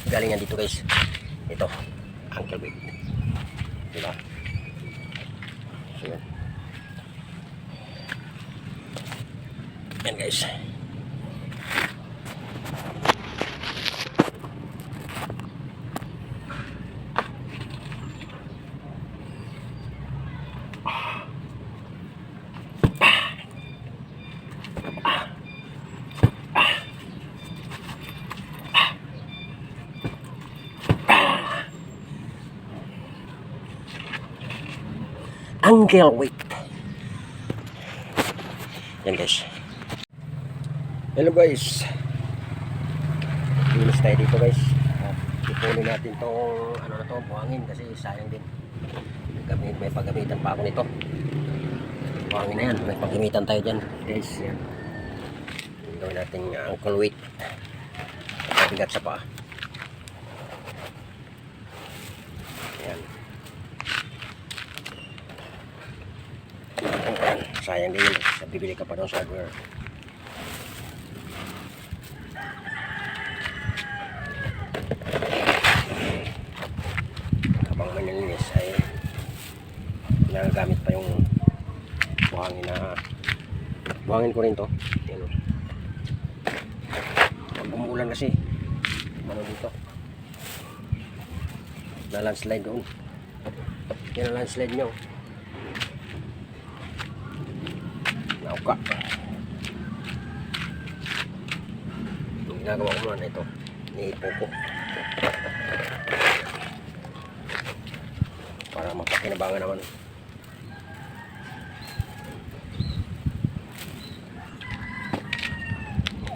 Galing yan dito guys. Ito, Uncle Vic. Diba? So yan. Yan guys. Uncle Vic. Yan guys. Hello guys. Linis tayo dito guys. Ipunin natin tong ano na to, buhangin kasi sayang din. May paggamitan pa ako nito. Buhangin na yan. May paggamitan tayo dyan guys. Yan. Gawin natin Uncle Vic. Bigat sa paa. Yan. Sayang din yun. Bibili ka pa doon sa hardware. Habang manilinis ay nagagamit pa yung buhangin na buhangin ko rin to. Yan. Pag umuulan kasi ano dito na landslide doon. Yan ang landslide nyo. Nauka. Yung ginagawa ko muna ito, niipo ko para mapakinabangan naman.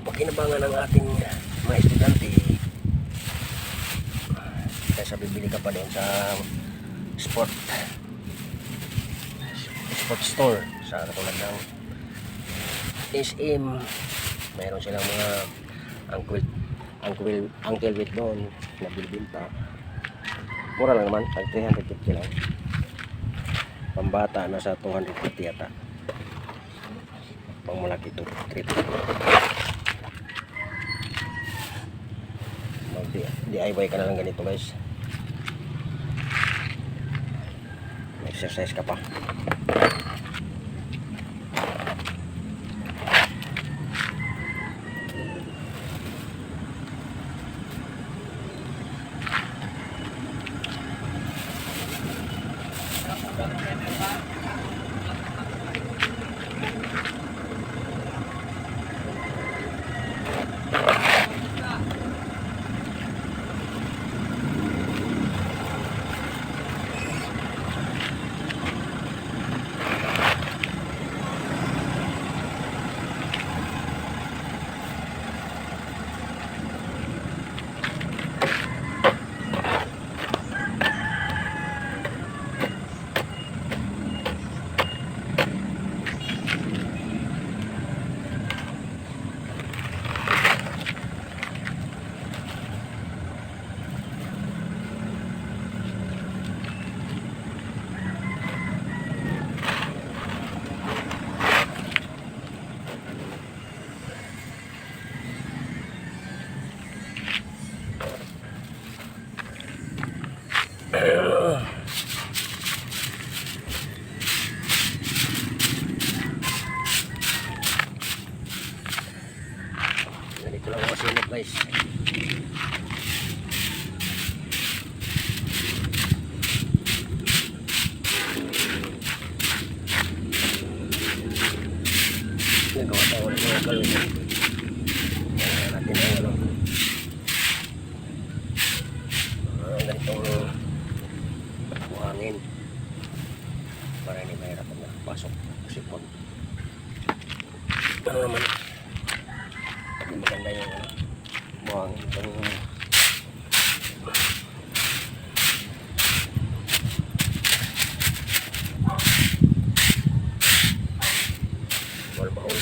Pakinabangan ng ating mga estudyante kaysa bibili ka pa doon sa sport store sa katulad ng SM. Mayroon silang mga Uncle Vic doon na bilbinta. Mura lang naman, 350 lang. Pambata nasa 250 yata. Pang malaki ito 350. Mag-DIY ka na lang ganito guys. Exercise ka pa. Ganito lang ako sinap guys. Nagawa tayo ulit ng kalungan. Natin ang ano. Ganitong buhangin para hindi mahirapan na pasok sipon. Ano naman maganda yung buhangin itong baul-baul.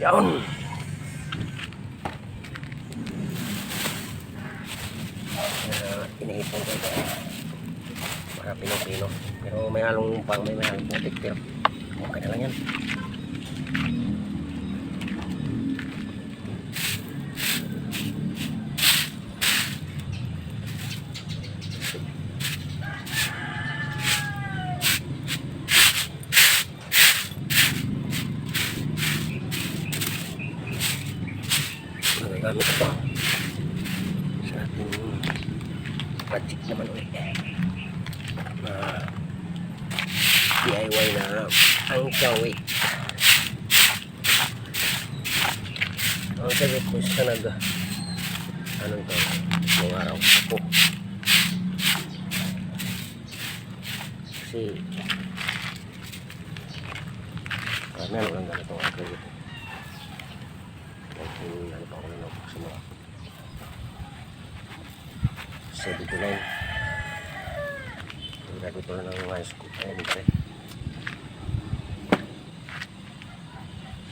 Yan. Iniipon ko ito. Para pino-pino. Pero may halong putik. Pero okay na lang yan. Gamit ito sa ating project naman ulit DIY na ankle weight. Ankle weight ko sa anong to ng araw ako kasi meron lang ganito ang ankle weight. Ano pa ako na sa mga 79 graduate ko na ng high school ayun pa rin.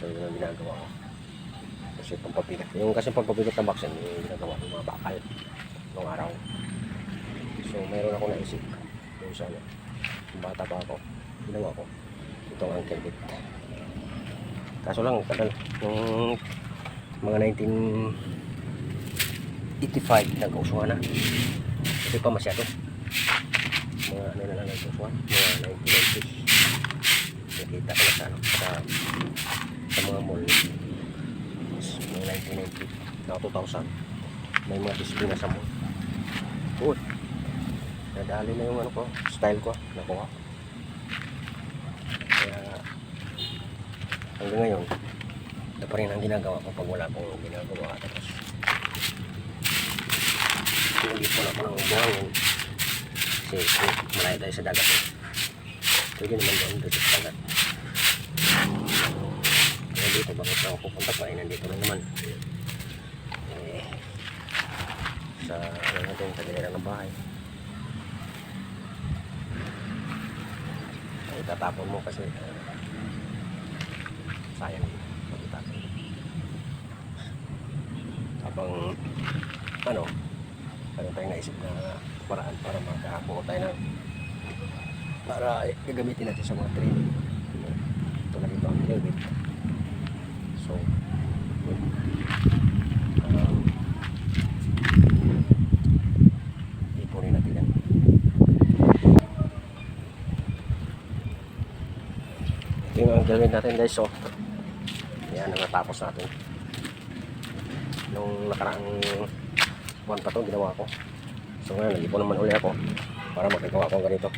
So yun ang ginagawa ko kasi pagpapilit ng vaccine yung ginagawa ng mga bakal noong araw. So mayroon ako naisip kung saan yung bata pa ako ginawa ko itong ankle weight. Kaso lang tagal nung mga 1985 nag-usuhan na. Hindi pa masyado. Mga ano na lang nag-usuhan. Mga 1990s. Nakita ko na sa mga mall. Mga 1990 na 2000. May mga display na sa mall. Good. Nadali na yung ano ko, style ko. Nakuha. Kaya hanggang ngayon ito pa rin ang ginagawa ko pag wala akong ginagawa. Tapos hindi po na ako ng buhangin kasi malayo tayo sa dagat pwede naman doon sa dagat. Kaya dito bakit ako pupunta pa nandito lang naman sa ano natin sa gilira ng bahay ay tatapon mo kasi sayang habang ano tayong naisip na paraan para makakuha tayo ng para gagamitin natin sa mga training ito na dito ang helmet. So ipunin natin yan. Ito yung helmet natin guys. So yan ang natapos natin nung nakaraang buwan pa ito ginawa ko. So ngayon nag-ipon naman uli ako para magagawa ko ganito.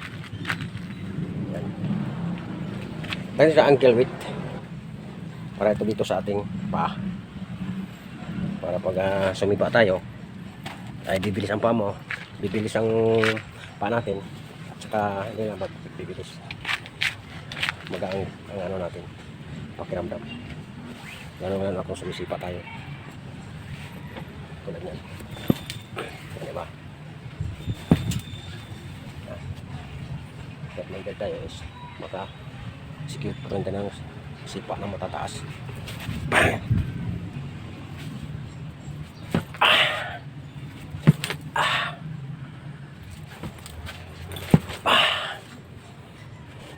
Yan. Dahil sa ankle weight para ito dito sa ating paa para pag sumiba tayo ay bibilis ang paa mo, bibilis ang paa natin at saka hindi na magbibilis magaan ang ano natin pakiramdam. Gano'n ako sumisipa tayo tulad yan. Diba? Kahit may tayo is maka-secure pa rin ng sipa na matataas.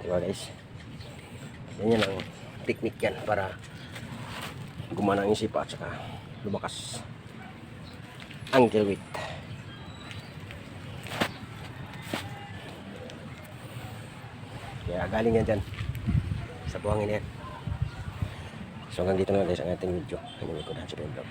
Diba guys? Yan ang technique yan para gumana ang sipa at saka lumakas ankle weight. Kaya galing yan dyan sa buhangin yan. So hanggang dito na guys ang ating video. Hanggang ko na sa vlog.